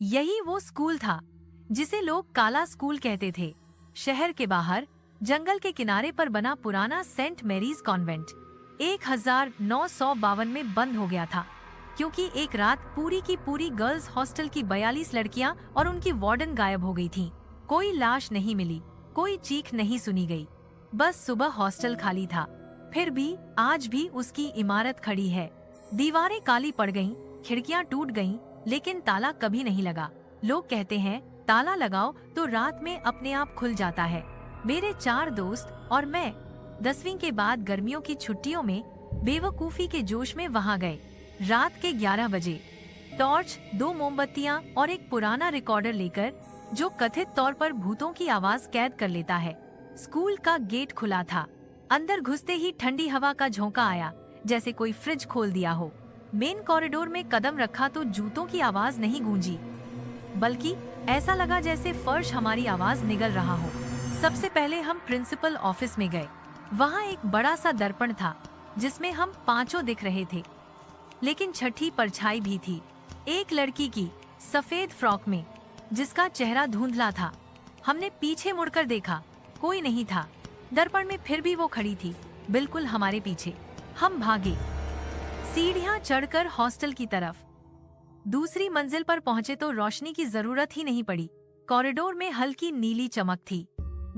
यही वो स्कूल था जिसे लोग काला स्कूल कहते थे। शहर के बाहर जंगल के किनारे पर बना पुराना सेंट मैरीज कॉन्वेंट 1952 में बंद हो गया था, क्योंकि एक रात पूरी की पूरी गर्ल्स हॉस्टल की 42 लड़कियां और उनकी वार्डन गायब हो गई थीं। कोई लाश नहीं मिली, कोई चीख नहीं सुनी गई। बस सुबह हॉस्टल खाली था। फिर भी आज भी उसकी इमारत खड़ी है। दीवारें काली पड़ गईं, खिड़कियां टूट गईं, लेकिन ताला कभी नहीं लगा। लोग कहते हैं ताला लगाओ तो रात में अपने आप खुल जाता है। मेरे 4 दोस्त और मैं 10वीं के बाद गर्मियों की छुट्टियों में बेवकूफी के जोश में वहां गए। रात के 11 बजे टॉर्च, 2 मोमबत्तियां और एक पुराना रिकॉर्डर लेकर, जो कथित तौर पर भूतों की आवाज कैद कर लेता है। स्कूल का गेट खुला था। अंदर घुसते ही ठंडी हवा का झोंका आया, जैसे कोई फ्रिज खोल दिया हो। मेन कॉरिडोर में कदम रखा तो जूतों की आवाज नहीं गूंजी, बल्कि ऐसा लगा जैसे फर्श हमारी आवाज निगल रहा हो। सबसे पहले हम प्रिंसिपल ऑफिस में गए। वहाँ एक बड़ा सा दर्पण था जिसमें हम पांचों दिख रहे थे, लेकिन छठी परछाई भी थी, एक लड़की की सफेद फ्रॉक में, जिसका चेहरा धुंधला था। हमने पीछे मुड़कर देखा, कोई नहीं था दर्पण में। फिर भी वो खड़ी थी, बिल्कुल हमारे पीछे। हम भागे, सीढ़ियां चढ़कर हॉस्टल की तरफ। दूसरी मंजिल पर पहुंचे तो रोशनी की जरूरत ही नहीं पड़ी। कॉरिडोर में हल्की नीली चमक थी।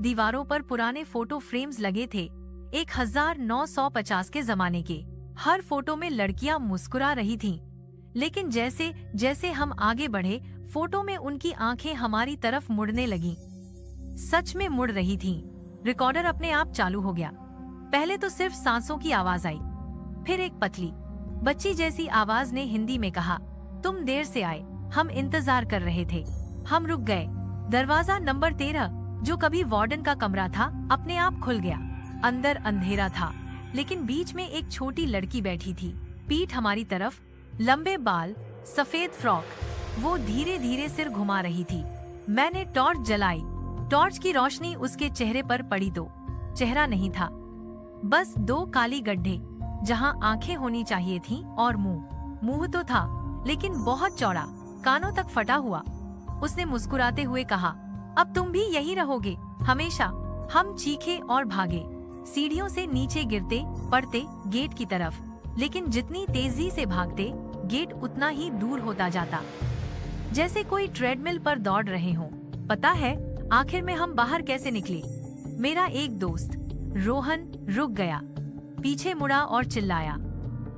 दीवारों पर पुराने फोटो फ्रेम्स लगे थे, 1950 के जमाने के। हर फोटो में लड़कियां मुस्कुरा रही थीं, लेकिन जैसे जैसे हम आगे बढ़े, फोटो में उनकी आंखें हमारी तरफ मुड़ने लगीं। सच में मुड़ रही थीं। रिकॉर्डर अपने आप चालू हो गया। पहले तो सिर्फ सांसों की आवाज आई, फिर एक पतली बच्ची जैसी आवाज ने हिंदी में कहा, तुम देर से आए, हम इंतजार कर रहे थे। हम रुक गए। दरवाजा नंबर 13, जो कभी वार्डन का कमरा था, अपने आप खुल गया। अंदर अंधेरा था, लेकिन बीच में एक छोटी लड़की बैठी थी, पीठ हमारी तरफ, लंबे बाल, सफेद फ्रॉक। वो धीरे धीरे सिर घुमा रही थी। मैंने टॉर्च जलाई। टॉर्च की रोशनी उसके चेहरे पर पड़ी तो चेहरा नहीं था, बस 2 काली गड्ढे, जहां आंखें होनी चाहिए थीं और मुंह तो था, लेकिन बहुत चौड़ा, कानों तक फटा हुआ। उसने मुस्कुराते हुए कहा, अब तुम भी यही रहोगे हमेशा। हम चीखे और भागे, सीढ़ियों से नीचे गिरते पड़ते गेट की तरफ। लेकिन जितनी तेजी से भागते, गेट उतना ही दूर होता जाता, जैसे कोई ट्रेडमिल पर दौड़ रहे हों। पता है आखिर में हम बाहर कैसे निकले? मेरा एक दोस्त रोहन रुक गया, पीछे मुड़ा और चिल्लाया,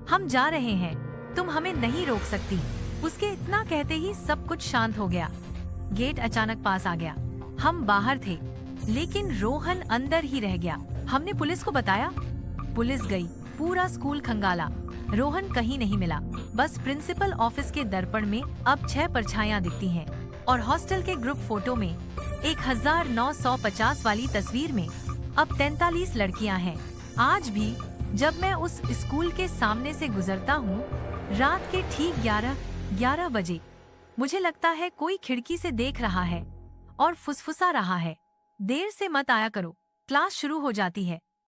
हम जा रहे हैं, तुम हमें नहीं रोक सकती। उसके इतना कहते ही सब कुछ शांत हो गया। गेट अचानक पास आ गया। हम बाहर थे, लेकिन रोहन अंदर ही रह गया। हमने पुलिस को बताया। पुलिस गई, पूरा स्कूल खंगाला। रोहन कहीं नहीं मिला। बस प्रिंसिपल ऑफिस के दर्पण में अब 6 परछाइयां दिखती हैं, और हॉस्टल के ग्रुप फोटो में 1950 वाली तस्वीर में अब 43 लड़कियां हैं। आज भी जब मैं उस स्कूल के सामने से गुजरता हूँ, रात के ठीक 11 बजे, मुझे लगता है कोई खिड़की से देख रहा है और फुसफुसा रहा है, देर से मत आया करो, क्लास शुरू हो जाती है।